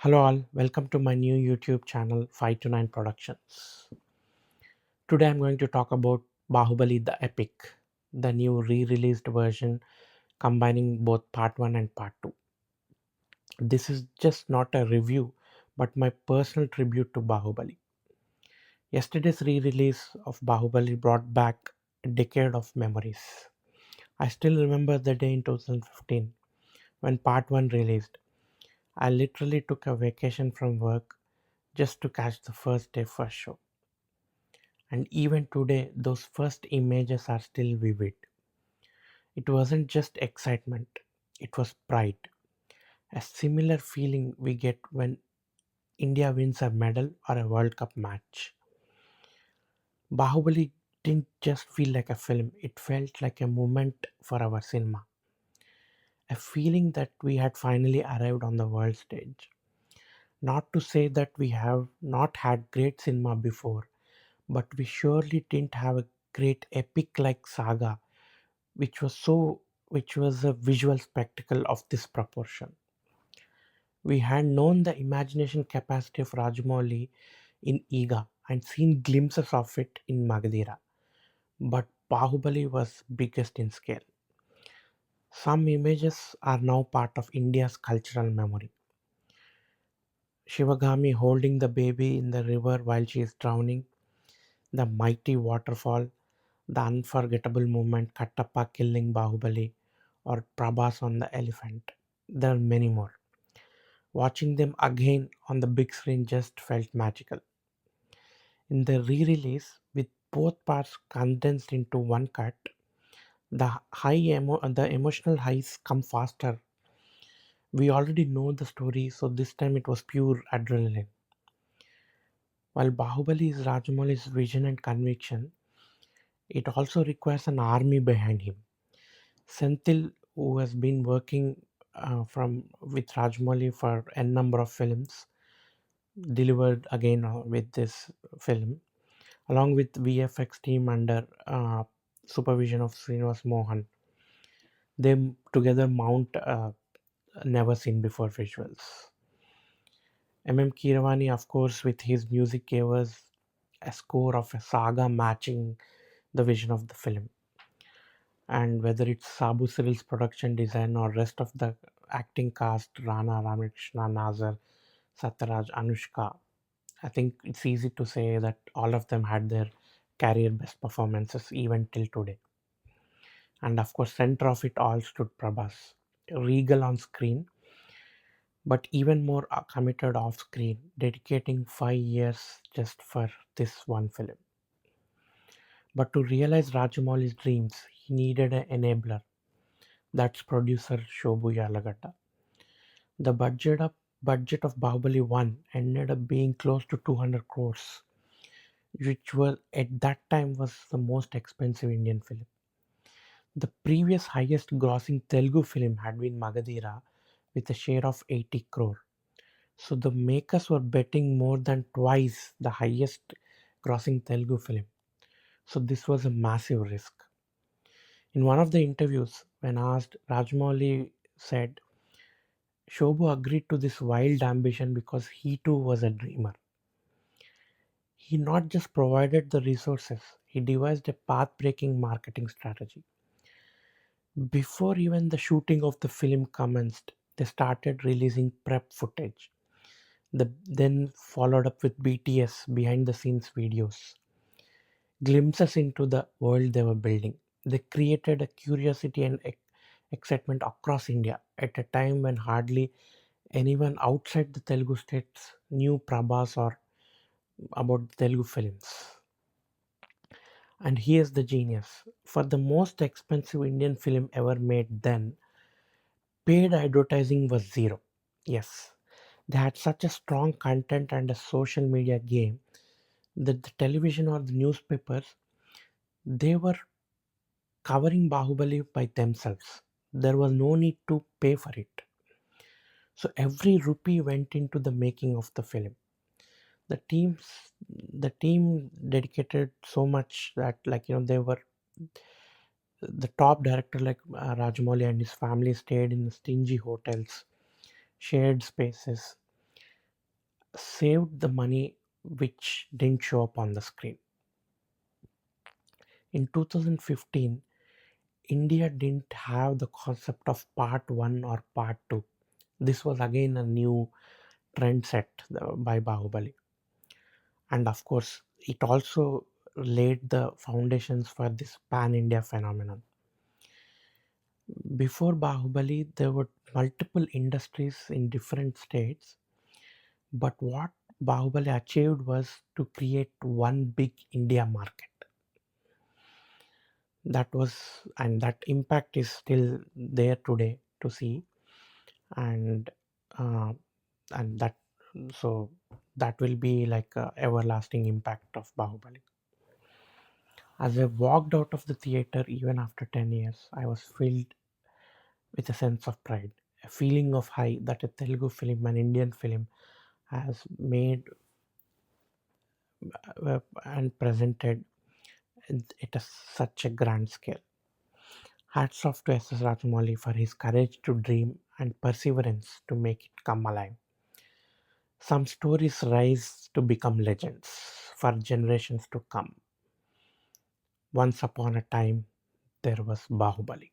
Hello all, welcome to my new YouTube channel 5 to 9 Productions. Today I'm going to talk about Bahubali the Epic, the new re-released version combining both part 1 and part 2. This is just not a review but my personal tribute to Bahubali. Yesterday's re-release of Bahubali brought back a decade of memories. I still remember the day in 2015 when part 1 released. I literally took a vacation from work just to catch the first day first show. And even today, those first images are still vivid. It wasn't just excitement, it was pride. A similar feeling we get when India wins a medal or a World Cup match. Bahubali didn't just feel like a film, it felt like a moment for our cinema. A feeling that we had finally arrived on the world stage. Not to say that we have not had great cinema before, but we surely didn't have a great epic like saga which was a visual spectacle of this proportion. We had known the imagination capacity of Rajamouli in EEga and seen glimpses of it in Magadheera, but Bahubali was biggest in scale. Some images are now part of India's cultural memory. Shivagami holding the baby in the river while she is drowning, the mighty waterfall, the unforgettable moment Kattappa killing Bahubali, or Prabhas on the elephant. There are many more. Watching them again on the big screen just felt magical. In the re-release, with both parts condensed into one cut, the emotional highs come faster. We already know the story, so this time it was pure adrenaline. While Bahubali is Rajamouli's vision and conviction, it also requires an army behind him. Senthil, who has been working from with Rajamouli for a number of films, delivered again with this film, along with VFX team under supervision of Srinivas Mohan. They together mount never seen before visuals. Kiravani, of course, with his music gave us a score of a saga matching the vision of the film. And whether it's Sabu Cyril's production design or rest of the acting cast, Rana, Ramakrishna, Nazar, Satyaraj, Anushka, I think it's easy to say that all of them had their career best performances even till today. And of course, center of it all stood Prabhas, regal on screen, but even more committed off screen, dedicating 5 years just for this one film. But to realize Rajamouli's dreams, he needed an enabler. That's producer Shobhu Yalagata. The budget of Bahubali 1 ended up being close to 200 crores, which was at that time was the most expensive Indian film. The previous highest grossing Telugu film had been Magadheera with a share of 80 crore. So the makers were betting more than twice the highest grossing Telugu film. So this was a massive risk. In one of the interviews, when asked, Rajmouli said Shobhu agreed to this wild ambition because he too was a dreamer. He not just provided the resources, he devised a path breaking marketing strategy. Before even the shooting of the film commenced, they started releasing prep footage. Then followed up with BTS behind the scenes videos, glimpses into the world they were building. They created a curiosity and excitement across India at a time when hardly anyone outside the Telugu states knew Prabhas or about Telugu films. And here's the genius. For the most expensive Indian film ever made then, paid advertising was zero. Yes, they had such a strong content and a social media game that the television or the newspapers, they were covering Bahubali by themselves. There was no need to pay for it. So every rupee went into the making of the film. The team dedicated so much that, they were the top director, like Rajamouli and his family stayed in stingy hotels, shared spaces, saved the money which didn't show up on the screen. In 2015, India didn't have the concept of part 1 or part 2. This was again a new trend set by Bahubali. And of course, it also laid the foundations for this pan India phenomenon. Before Bahubali, there were multiple industries in different states, but what Bahubali achieved was to create one big India market. That was, and that impact is still there today to see, and uh, and that so that will be like a everlasting impact of Bahubali. As I walked out of the theater, even after 10 years, I was filled with a sense of pride, a feeling of high that a Telugu film, an Indian film, has made and presented it at such a grand scale. Hats off to S.S. Rajamouli for his courage to dream and perseverance to make it come alive. Some stories rise to become legends for generations to come. Once upon a time, there was Bahubali.